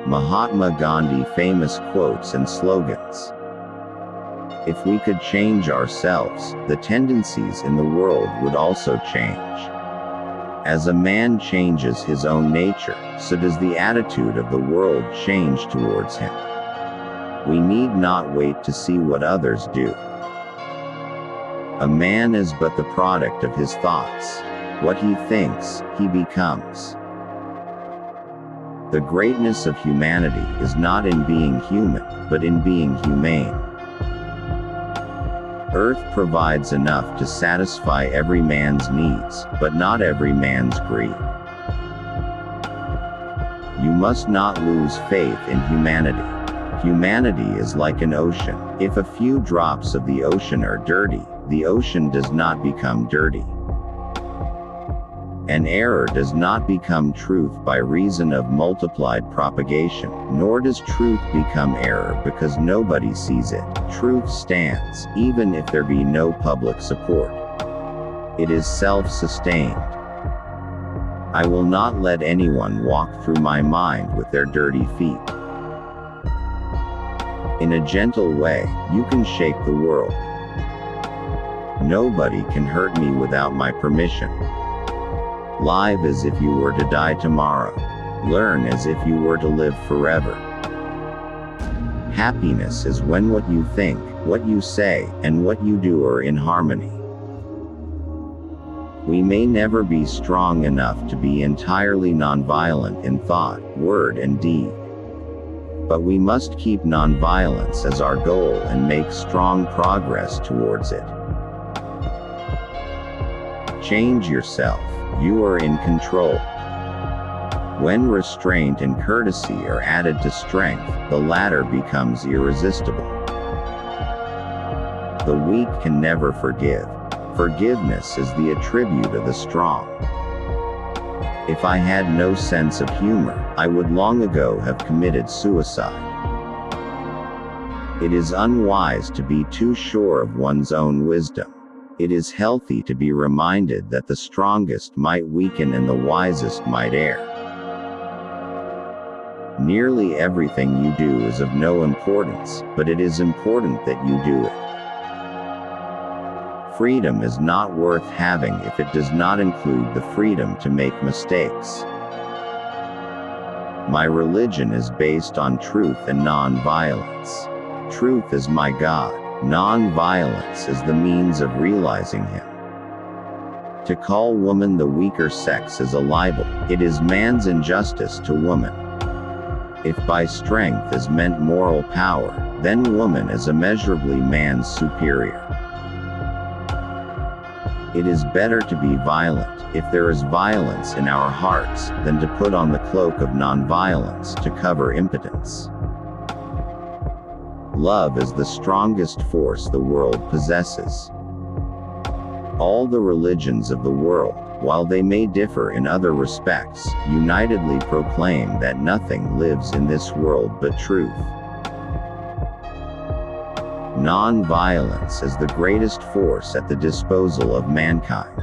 Mahatma Gandhi. Famous quotes and slogans. If we could change ourselves, the tendencies in the world would also change. As a man changes his own nature, so does the attitude of the world change towards him. We need not wait to see what others do. A man is but the product of his thoughts. What he thinks, he becomes. The greatness of humanity is not in being human, but in being humane. Earth provides enough to satisfy every man's needs, but not every man's greed. You must not lose faith in humanity. Humanity is like an ocean. If a few drops of the ocean are dirty, the ocean does not become dirty. An error does not become truth by reason of multiplied propagation, nor does truth become error because nobody sees it. Truth stands, even if there be no public support. It is self-sustained. I will not let anyone walk through my mind with their dirty feet. In a gentle way, you can shake the world. Nobody can hurt me without my permission. Live as if you were to die tomorrow. Learn as if you were to live forever. Happiness is when what you think, what you say, and what you do are in harmony. We may never be strong enough to be entirely nonviolent in thought, word, and deed. But we must keep nonviolence as our goal and make strong progress towards it. Change yourself. You are in control. When restraint and courtesy are added to strength, the latter becomes irresistible. The weak can never forgive. Forgiveness is the attribute of the strong. If I had no sense of humor, I would long ago have committed suicide. It is unwise to be too sure of one's own wisdom. It is healthy to be reminded that the strongest might weaken and the wisest might err. Nearly everything you do is of no importance, but it is important that you do it. Freedom is not worth having if it does not include the freedom to make mistakes. My religion is based on truth and non-violence. Truth is my God. Non-violence is the means of realizing him. To call woman the weaker sex is a libel. It is man's injustice to woman. If by strength is meant moral power, then woman is immeasurably man's superior. It is better to be violent, if there is violence in our hearts, than to put on the cloak of non-violence to cover impotence. Love is the strongest force the world possesses. All the religions of the world, while they may differ in other respects, unitedly proclaim that nothing lives in this world but truth. Non-violence is the greatest force at the disposal of mankind.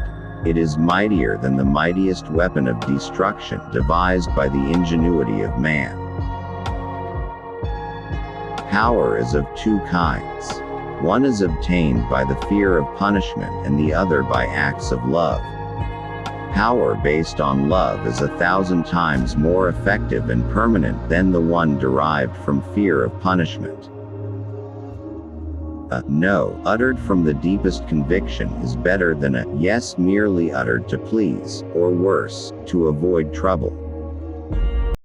It is mightier than the mightiest weapon of destruction devised by the ingenuity of man. Power is of two kinds. One is obtained by the fear of punishment and the other by acts of love. Power based on love is 1,000 times more effective and permanent than the one derived from fear of punishment. A no uttered from the deepest conviction is better than a yes merely uttered to please, or worse, to avoid trouble.